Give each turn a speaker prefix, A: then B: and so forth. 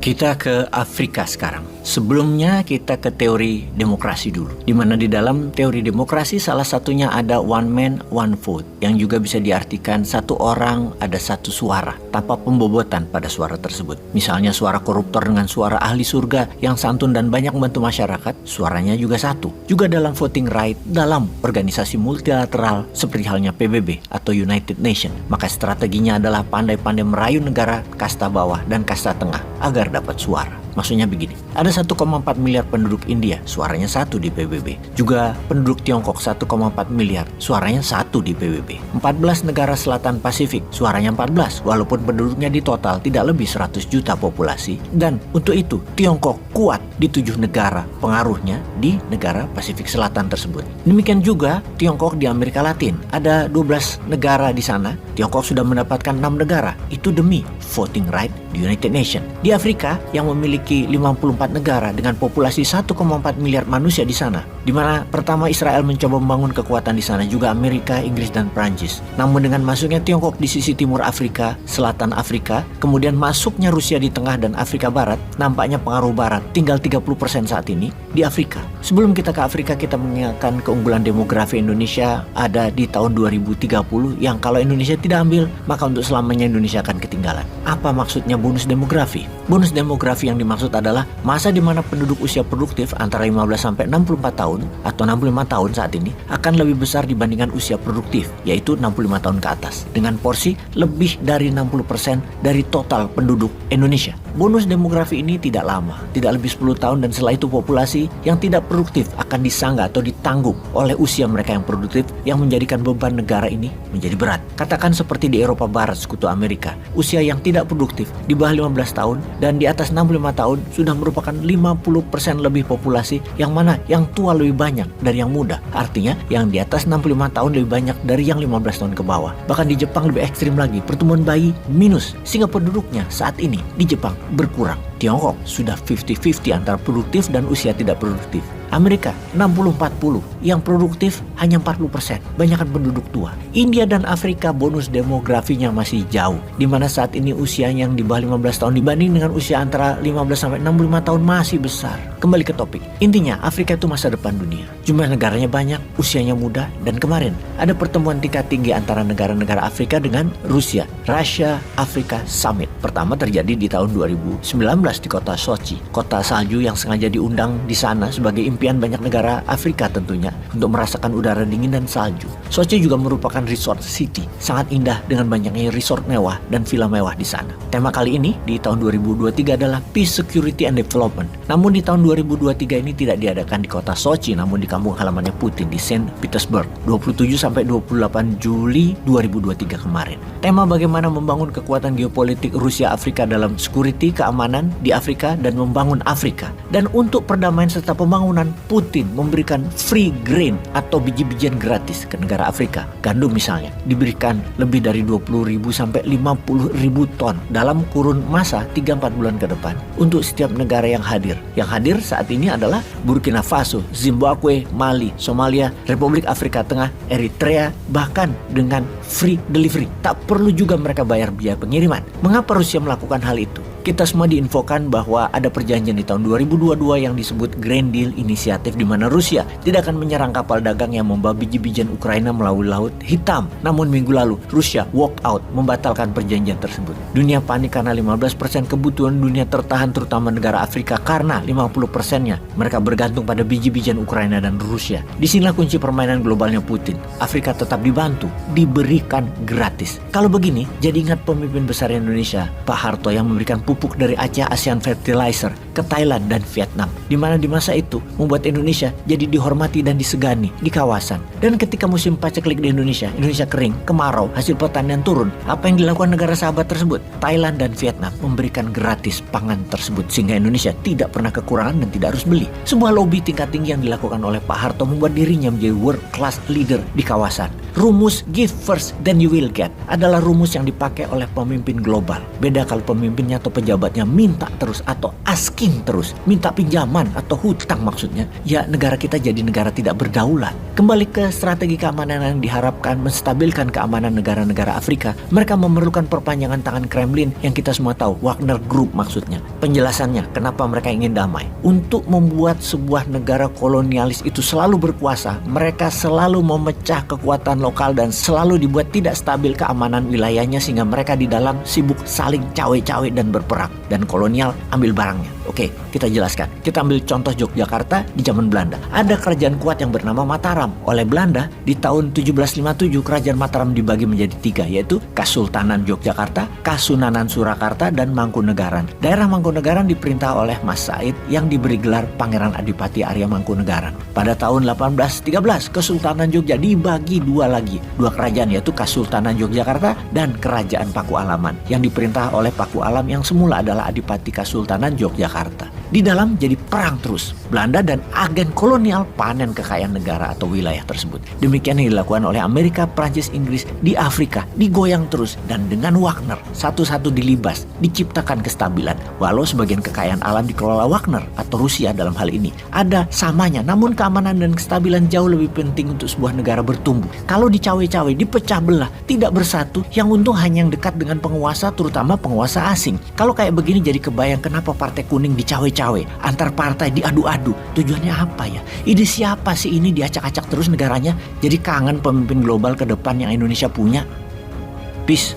A: Kita ke Afrika sekarang. Sebelumnya kita ke teori demokrasi dulu. Di mana di dalam teori demokrasi salah satunya ada one man, one vote. Yang juga bisa diartikan satu orang ada satu suara tanpa pembobotan pada suara tersebut. Misalnya suara koruptor dengan suara ahli surga yang santun dan banyak membantu masyarakat, suaranya juga satu. Juga dalam voting right dalam organisasi multilateral seperti halnya PBB atau United Nations. Maka strateginya adalah pandai-pandai merayu negara kasta bawah dan kasta tengah agar dapat suara. Maksudnya begini, ada 1,4 miliar penduduk India, suaranya satu di PBB. Juga penduduk Tiongkok 1,4 miliar, suaranya satu di PBB. 14 negara selatan Pasifik, suaranya 14, walaupun penduduknya di total tidak lebih 100 juta populasi. Dan untuk itu, Tiongkok kuat di 7 negara, pengaruhnya di negara Pasifik Selatan tersebut. Demikian juga Tiongkok di Amerika Latin, ada 12 negara di sana. Tiongkok sudah mendapatkan 6 negara, itu demi voting right di United Nations. Di Afrika yang memiliki 54 negara dengan populasi 1,4 miliar manusia di sana, di mana pertama Israel mencoba membangun kekuatan di sana, juga Amerika, Inggris, dan Prancis. Namun dengan masuknya Tiongkok di sisi timur Afrika, selatan Afrika, kemudian masuknya Rusia di tengah dan Afrika Barat, nampaknya pengaruh Barat tinggal 30% saat ini di Afrika. Sebelum kita ke Afrika, kita mengingatkan keunggulan demografi Indonesia ada di tahun 2030 yang kalau Indonesia tidak ambil, maka untuk selamanya Indonesia akan ketinggalan. Apa maksudnya bonus demografi? Bonus demografi yang dimaksud adalah masa di mana penduduk usia produktif antara 15 sampai 64 tahun atau 65 tahun saat ini akan lebih besar dibandingkan usia produktif, yaitu 65 tahun ke atas, dengan porsi lebih dari 60% dari total penduduk Indonesia. Bonus demografi ini tidak lama, tidak lebih 10 tahun, dan setelah itu populasi yang tidak produktif akan disanggah atau ditanggung oleh usia mereka yang produktif, yang menjadikan beban negara ini menjadi berat. Katakan seperti di Eropa Barat, sekutu Amerika, usia yang tidak produktif di bawah 15 tahun dan di atas 65 tahun sudah merupakan 50% lebih populasi, yang mana yang tua lebih banyak dari yang muda. Artinya yang di atas 65 tahun lebih banyak dari yang 15 tahun ke bawah. Bahkan di Jepang lebih ekstrim lagi, pertumbuhan bayi minus, sehingga penduduknya saat ini di Jepang berkurang. Tiongkok sudah 50-50 antara produktif dan usia tidak produktif. Amerika 60-40, yang produktif hanya 40%, banyakkan penduduk tua. India dan Afrika bonus demografinya masih jauh, di mana saat ini usia yang di bawah 15 tahun dibanding dengan usia antara 15 sampai 65 tahun masih besar. Kembali ke topik. Intinya Afrika itu masa depan dunia. Jumlah negaranya banyak, usianya muda, dan kemarin ada pertemuan tingkat tinggi antara negara-negara Afrika dengan Rusia, Russia Africa Summit. Pertama terjadi di tahun 2019 di kota Sochi, kota salju yang sengaja diundang di sana sebagai impian banyak negara Afrika tentunya untuk merasakan udara dingin dan salju. Sochi juga merupakan resort city, sangat indah dengan banyaknya resort mewah dan villa mewah di sana. Tema kali ini di tahun 2023 adalah Peace, Security, and Development. Namun di tahun 2023 ini tidak diadakan di kota Sochi, namun di kampung halamannya Putin di Saint Petersburg, 27 sampai 28 Juli 2023 kemarin. Tema bagaimana membangun kekuatan geopolitik Rusia Afrika dalam security, keamanan di Afrika dan membangun Afrika. Dan untuk perdamaian serta pembangunan, Putin memberikan free grain atau biji-bijian gratis ke negara Afrika. Gandum misalnya diberikan lebih dari 20.000 sampai 50.000 ton dalam kurun masa 3-4 bulan ke depan untuk setiap negara yang hadir. Yang hadir saat ini adalah Burkina Faso, Zimbabwe, Mali, Somalia, Republik Afrika Tengah, Eritrea, bahkan dengan free delivery. Tak perlu juga mereka bayar biaya pengiriman. Mengapa Rusia melakukan hal itu? Kita semua diinfokan bahwa ada perjanjian di tahun 2022 yang disebut Green Deal Initiative, di mana Rusia tidak akan menyerang kapal dagang yang membawa biji-bijian Ukraina melalui Laut Hitam. Namun minggu lalu Rusia walk out, membatalkan perjanjian tersebut. Dunia panik karena 15% kebutuhan dunia tertahan, terutama negara Afrika, karena 50%-nya mereka bergantung pada biji-bijian Ukraina dan Rusia. Disinilah kunci permainan globalnya Putin. Afrika tetap dibantu, diberikan gratis. Kalau begini, jadi ingat pemimpin besar Indonesia, Pak Harto, yang memberikan pupuk dari Aceh ASEAN Fertilizer ke Thailand dan Vietnam, di mana di masa itu membuat Indonesia jadi dihormati dan disegani di kawasan. Dan ketika musim paceklik di Indonesia kering, kemarau, hasil pertanian turun, apa yang dilakukan negara sahabat tersebut? Thailand dan Vietnam memberikan gratis pangan tersebut, sehingga Indonesia tidak pernah kekurangan dan tidak harus beli. Sebuah lobby tingkat tinggi yang dilakukan oleh Pak Harto membuat dirinya menjadi world class leader di kawasan. Rumus give first then you will get adalah rumus yang dipakai oleh pemimpin global. Beda kalau pemimpinnya atau pejabatnya minta terus atau asking asing terus, minta pinjaman atau hutang maksudnya, ya negara kita jadi negara tidak berdaulat. Kembali ke strategi keamanan yang diharapkan menstabilkan keamanan negara-negara Afrika, mereka memerlukan perpanjangan tangan Kremlin yang kita semua tahu, Wagner Group maksudnya. Penjelasannya, kenapa mereka ingin damai. Untuk membuat sebuah negara kolonialis itu selalu berkuasa, mereka selalu memecah kekuatan lokal dan selalu dibuat tidak stabil keamanan wilayahnya sehingga mereka di dalam sibuk saling cawe-cawe dan berperang. Dan kolonial ambil barangnya. Oke, kita jelaskan. Kita ambil contoh Yogyakarta di zaman Belanda. Ada kerajaan kuat yang bernama Mataram. Oleh Belanda, di tahun 1757 kerajaan Mataram dibagi menjadi 3, yaitu Kasultanan Yogyakarta, Kasunanan Surakarta, dan Mangkunegaran. Daerah Mangkunegaran diperintah oleh Mas Said yang diberi gelar Pangeran Adipati Arya Mangkunegaran. Pada tahun 1813, Kesultanan Jogja dibagi 2 lagi. 2 kerajaan, yaitu Kasultanan Yogyakarta dan Kerajaan Paku Alaman yang diperintah oleh Paku Alam yang semula adalah Adipati Kasultanan Yogyakarta. Di dalam jadi perang terus. Belanda dan agen kolonial panen kekayaan negara atau wilayah tersebut. Demikian yang dilakukan oleh Amerika, Prancis, Inggris di Afrika. Digoyang terus dan dengan Wagner satu-satu dilibas, diciptakan kestabilan. Walau sebagian kekayaan alam dikelola Wagner atau Rusia dalam hal ini. Ada samanya, namun keamanan dan kestabilan jauh lebih penting untuk sebuah negara bertumbuh. Kalau dicawe-cawe, dipecah belah, tidak bersatu, yang untung hanya yang dekat dengan penguasa, terutama penguasa asing. Kalau kayak begini jadi kebayang kenapa Partai Kuning dicawe-cawe, antar partai diadu-adu. Tujuannya apa ya? Ide siapa sih ini diacak-acak terus negaranya? Jadi kangen pemimpin global ke depan yang Indonesia punya. Peace.